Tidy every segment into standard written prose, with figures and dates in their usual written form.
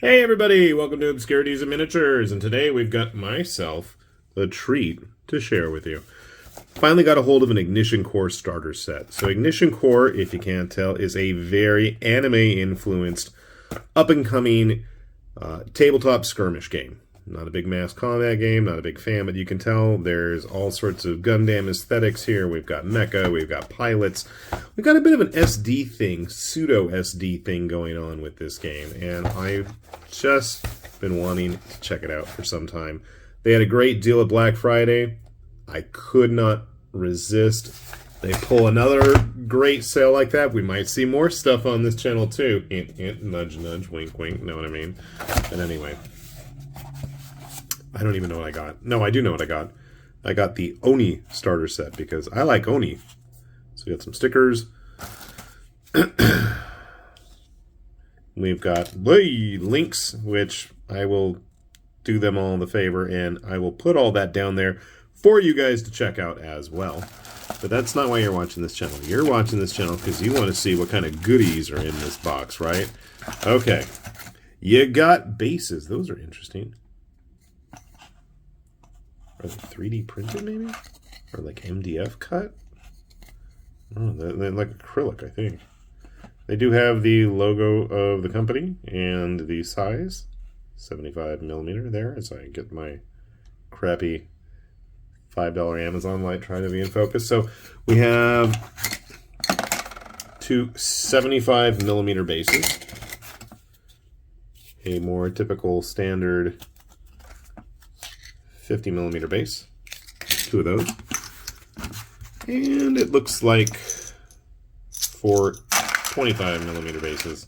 Hey everybody, welcome to Obscurities and Miniatures, and today we've got myself a treat to share with you. Finally got a hold of an Ignition Core starter set. So Ignition Core, if you can't tell, is a very anime-influenced, up-and-coming tabletop skirmish game. Not a big mass combat game, not a big fan, but you can tell there's all sorts of Gundam aesthetics here. We've got mecha, we've got pilots. We've got a bit of an SD thing, pseudo-SD thing going on with this game, and I've just been wanting to check it out for some time. They had a great deal at Black Friday. I could not resist. They pull another great sale like that, we might see more stuff on this channel too. Hint, hint, nudge, nudge, wink, wink, know what I mean? And anyway, I don't even know what I got. No, I do know what I got. I got the Oni starter set because I like Oni. So we got some stickers. We've got links, which I will do them all the favor, and I will put all that down there for you guys to check out as well. But that's not why you're watching this channel. You're watching this channel because you want to see what kind of goodies are in this box, right? Okay. You got bases. Those are interesting. Are they 3D printed, maybe? Or like MDF cut? Oh, they're like acrylic, I think. They do have the logo of the company and the size. 75mm there, as I get my crappy $5 Amazon light trying to be in focus. So we have two 75mm bases. A more typical standard 50mm base, two of those, and it looks like 4 25mm bases.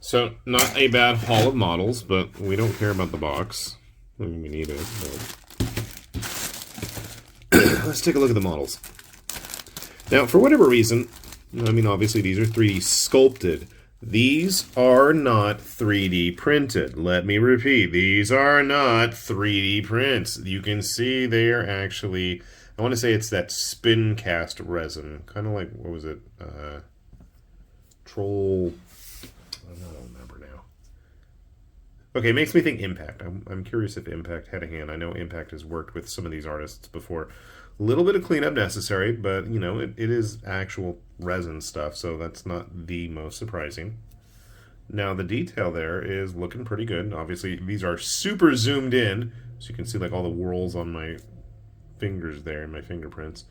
So not a bad haul of models, but we don't care about the box. I mean, we need it. Let's take a look at the models. Now, for whatever reason, I mean, obviously these are 3D sculpted. These are not 3D printed. Let me repeat, these are not 3D prints. You can see they are actually, I want to say it's that spin cast resin. Kind of like, what was it? Troll, I don't remember now. Okay, it makes me think Impact. I'm curious if Impact had a hand. I know Impact has worked with some of these artists before. A little bit of cleanup necessary, but, you know, it is actual resin stuff, so that's not the most surprising. Now, the detail there is looking pretty good. Obviously, these are super zoomed in, so you can see, like, all the whorls on my fingers there, and my fingerprints.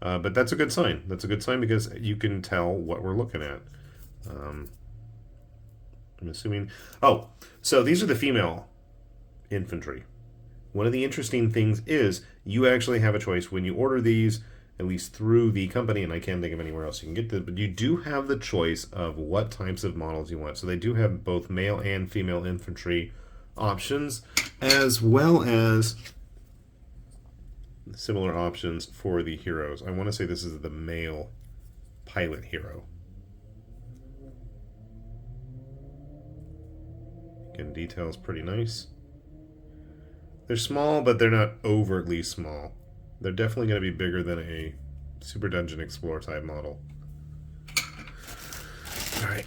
But that's a good sign. That's a good sign because you can tell what we're looking at. I'm assuming... Oh, so these are the female infantry. One of the interesting things is you actually have a choice when you order these, at least through the company, and I can't think of anywhere else you can get this, but you do have the choice of what types of models you want. So they do have both male and female infantry options, as well as similar options for the heroes. I want to say this is the male pilot hero. Again, detail's pretty nice. They're small, but they're not overtly small. They're definitely going to be bigger than a Super Dungeon Explorer type model. Alright,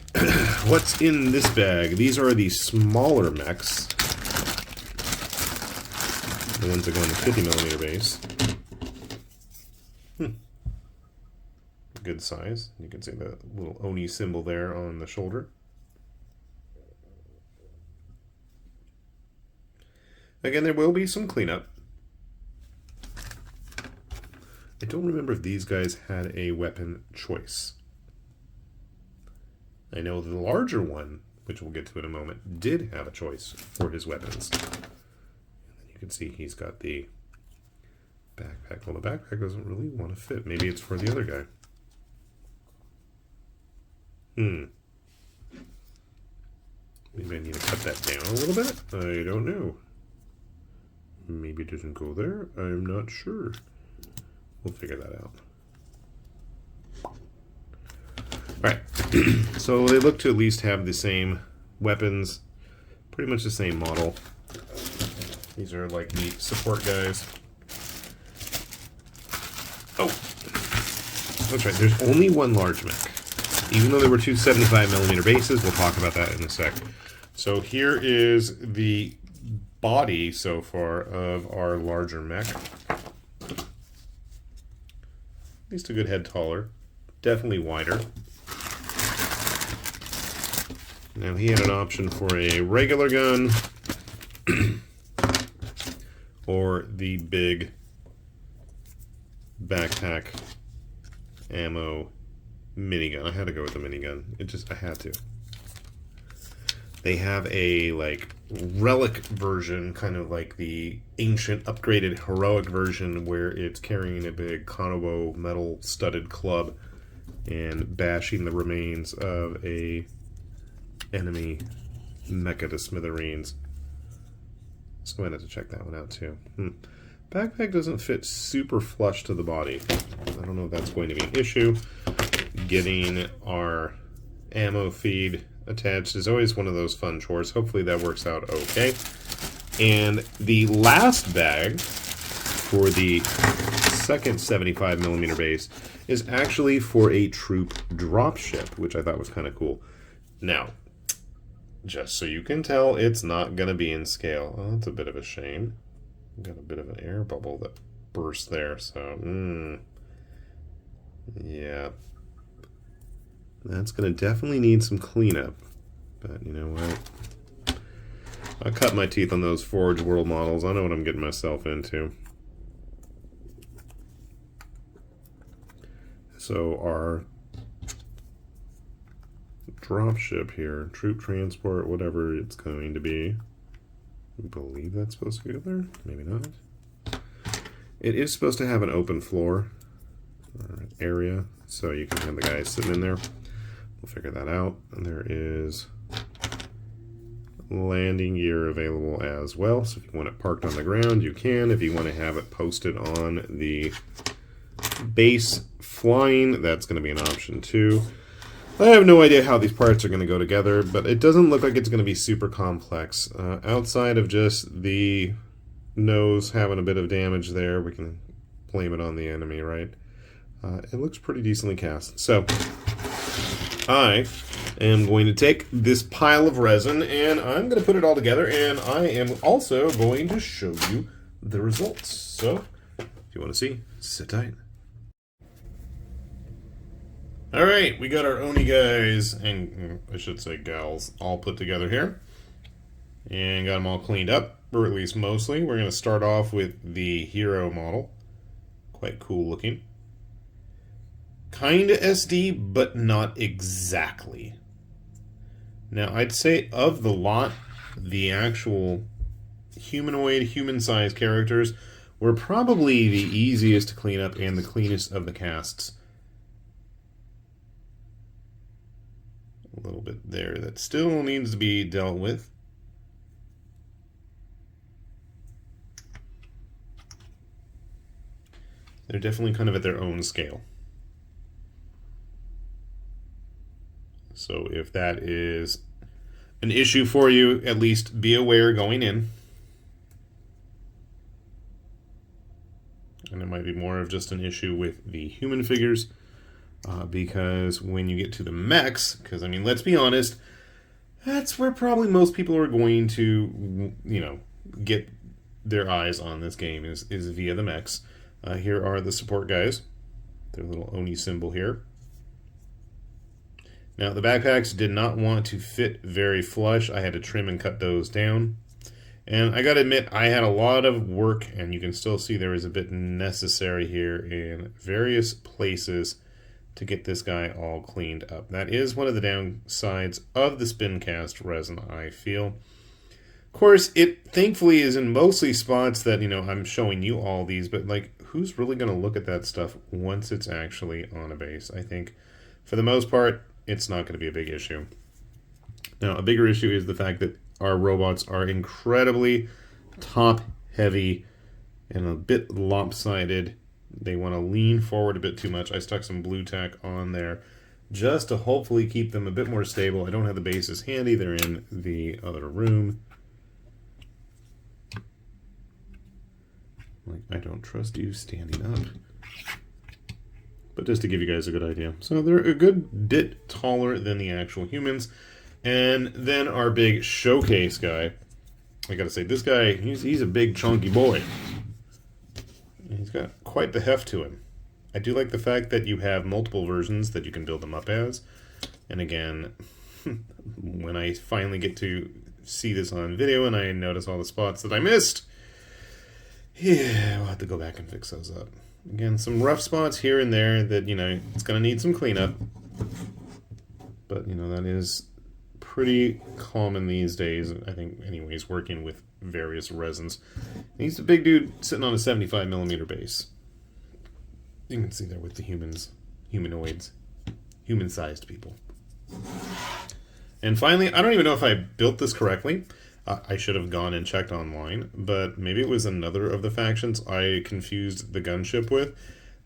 what's in this bag? These are the smaller mechs. The ones that go on the 50mm base. Good size. You can see the little Oni symbol there on the shoulder. Again, there will be some cleanup. I don't remember if these guys had a weapon choice. I know the larger one, which we'll get to in a moment, did have a choice for his weapons. And then you can see he's got the backpack. Well, the backpack doesn't really want to fit. Maybe it's for the other guy. Maybe I need to cut that down a little bit. I don't know. Maybe it doesn't go there. I'm not sure. We'll figure that out. Alright, so they look to at least have the same weapons, pretty much the same model. These are like the support guys. Oh, that's right, there's only one large mech. Even though there were two 75mm bases, we'll talk about that in a sec. So here is the body so far of our larger mech. At least a good head taller. Definitely wider. Now he had an option for a regular gun or the big backpack ammo minigun. I had to go with the minigun. I had to. They have a like relic version, kind of like the ancient upgraded heroic version, where it's carrying a big Konobo metal studded club and bashing the remains of a enemy mecha to smithereens. So I had to check that one out too. Backpack doesn't fit super flush to the body. I don't know if that's going to be an issue. Getting our ammo feed attached is always one of those fun chores. Hopefully that works out okay. And the last bag for the second 75mm base is actually for a troop dropship, which I thought was kind of cool. Now, just so you can tell, it's not going to be in scale. Oh, that's a bit of a shame. Got a bit of an air bubble that burst there, so, yeah. That's going to definitely need some cleanup. But you know what? I cut my teeth on those Forge World models. I know what I'm getting myself into. So our dropship here, troop transport, whatever it's going to be. I believe that's supposed to go there. Maybe not. It is supposed to have an open floor or an area, so you can have the guys sitting in there. We'll figure that out. And there is landing gear available as well. So if you want it parked on the ground, you can. If you want to have it posted on the base flying, that's going to be an option too. I have no idea how these parts are going to go together, but it doesn't look like it's going to be super complex. Outside of just the nose having a bit of damage there, we can blame it on the enemy, right? It looks pretty decently cast. So I am going to take this pile of resin and I'm going to put it all together, and I am also going to show you the results. So if you want to see, sit tight. Alright, we got our Oni guys, and I should say gals, all put together here. And got them all cleaned up, or at least mostly. We're going to start off with the hero model. Quite cool looking. Kinda SD, but not exactly. Now, I'd say of the lot, the actual humanoid, human-sized characters were probably the easiest to clean up and the cleanest of the casts. A little bit there that still needs to be dealt with. They're definitely kind of at their own scale. So if that is an issue for you, at least be aware going in. And it might be more of just an issue with the human figures. Because when you get to the mechs, because I mean, let's be honest, that's where probably most people are going to, you know, get their eyes on this game is via the mechs. Here are the support guys, their little Oni symbol here. Now the backpacks did not want to fit very flush. I had to trim and cut those down. And I gotta admit, I had a lot of work, and you can still see there is a bit necessary here in various places to get this guy all cleaned up. That is one of the downsides of the spin cast resin, I feel. Of course, it thankfully is in mostly spots that, you know, I'm showing you all these, but like, who's really going to look at that stuff once it's actually on a base? I think, for the most part, it's not going to be a big issue. Now, a bigger issue is the fact that our robots are incredibly top-heavy and a bit lopsided. They want to lean forward a bit too much. I stuck some blue tack on there just to hopefully keep them a bit more stable. I don't have the bases handy. They're in the other room. Like, I don't trust you standing up. But just to give you guys a good idea. So they're a good bit taller than the actual humans. And then our big showcase guy. I gotta say, this guy, he's a big chonky boy. He's got quite the heft to him. I do like the fact that you have multiple versions that you can build them up as. And again, when I finally get to see this on video and I notice all the spots that I missed, yeah, we'll have to go back and fix those up. Again, some rough spots here and there that, it's going to need some cleanup. But, that is pretty common these days, I think, anyways, working with various resins. He's a big dude sitting on a 75mm base. You can see there with the humanoids, human-sized people. And finally, I don't even know if I built this correctly. I should have gone and checked online, but maybe it was another of the factions I confused the gunship with.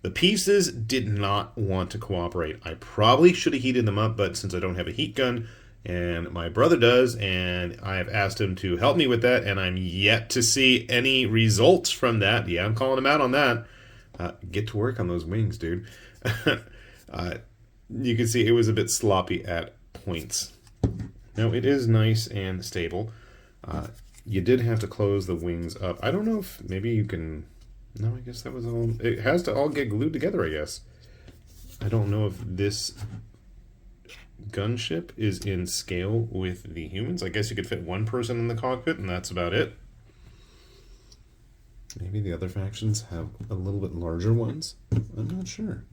The pieces did not want to cooperate. I probably should have heated them up, but since I don't have a heat gun, and my brother does, and I have asked him to help me with that, and I'm yet to see any results from that. Yeah, I'm calling him out on that. Get to work on those wings, dude. You can see it was a bit sloppy at points. Now, it is nice and stable. You did have to close the wings up. I don't know if maybe you can... No, I guess that was all... It has to all get glued together, I guess. I don't know if this gunship is in scale with the humans. I guess you could fit one person in the cockpit, and that's about it. Maybe the other factions have a little bit larger ones. I'm not sure.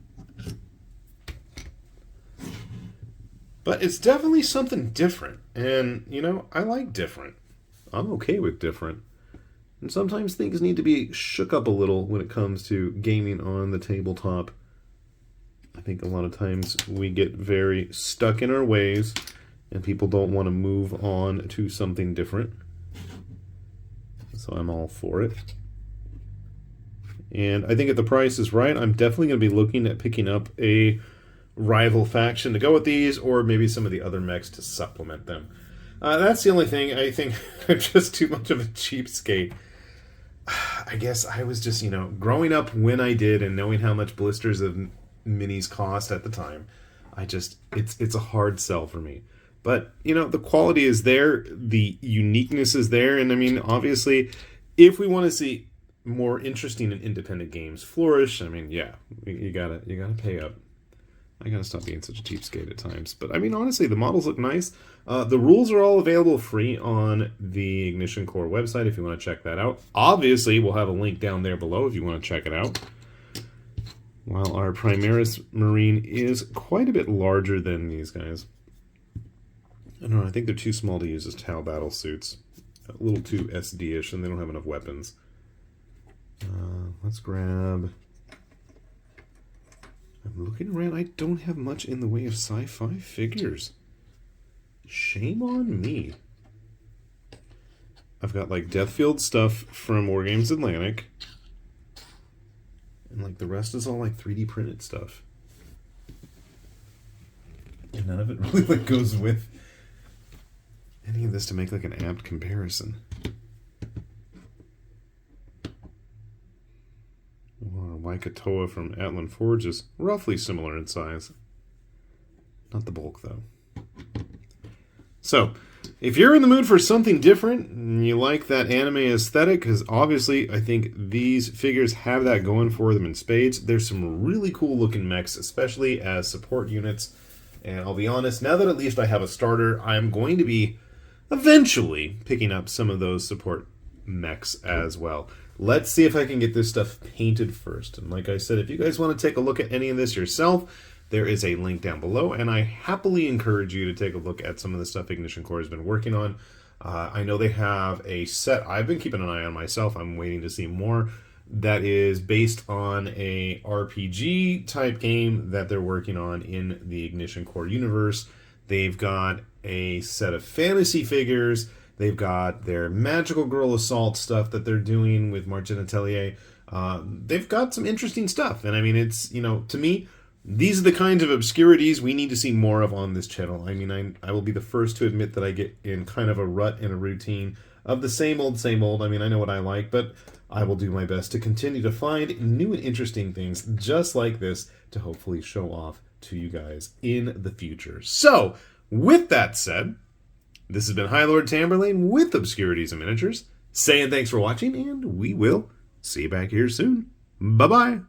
But it's definitely something different. And, I like different. I'm okay with different. And sometimes things need to be shook up a little when it comes to gaming on the tabletop. I think a lot of times we get very stuck in our ways and people don't want to move on to something different. So I'm all for it. And I think if the price is right, I'm definitely going to be looking at picking up a rival faction to go with these, or maybe some of the other mechs to supplement them. That's the only thing. I think I'm just too much of a cheapskate. I guess I was just, growing up when I did and knowing how much blisters of minis cost at the time, it's a hard sell for me. But, the quality is there, the uniqueness is there, and I mean, obviously, if we want to see more interesting and independent games flourish, I mean, yeah, you gotta pay up. I gotta stop being such a cheapskate at times. But I mean, honestly, the models look nice. The rules are all available free on the Ignition Core website if you want to check that out. Obviously, we'll have a link down there below if you want to check it out. While our Primaris Marine is quite a bit larger than these guys. I don't know, I think they're too small to use as Tau battle suits. A little too SD-ish, and they don't have enough weapons. Let's grab... I'm looking around, I don't have much in the way of sci-fi figures. Shame on me. I've got like Deathfield stuff from Wargames Atlantic. And like the rest is all like 3D printed stuff. And none of it really like goes with any of this to make like an apt comparison. Waikatoa from Atlan Forge is roughly similar in size. Not the bulk, though. So, if you're in the mood for something different, and you like that anime aesthetic, because obviously I think these figures have that going for them in spades, there's some really cool looking mechs, especially as support units. And I'll be honest, now that at least I have a starter, I'm going to be eventually picking up some of those support mechs as well. Let's see if I can get this stuff painted first. And like I said, if you guys want to take a look at any of this yourself, there is a link down below, and I happily encourage you to take a look at some of the stuff Ignition Core has been working on. I know they have a set I've been keeping an eye on myself. I'm waiting to see more. That is based on a RPG type game that they're working on in the Ignition Core universe. They've got a set of fantasy figures. They've got their Magical Girl Assault stuff that they're doing with Martin Atelier. They've got some interesting stuff. And I mean, it's, to me, these are the kinds of obscurities we need to see more of on this channel. I mean, I will be the first to admit that I get in kind of a rut and a routine of the same old, same old. I mean, I know what I like, but I will do my best to continue to find new and interesting things just like this to hopefully show off to you guys in the future. So, with that said, This has been High Lord Tamberlane with Obscurities and Miniatures, saying thanks for watching, and we will see you back here soon. Bye-bye.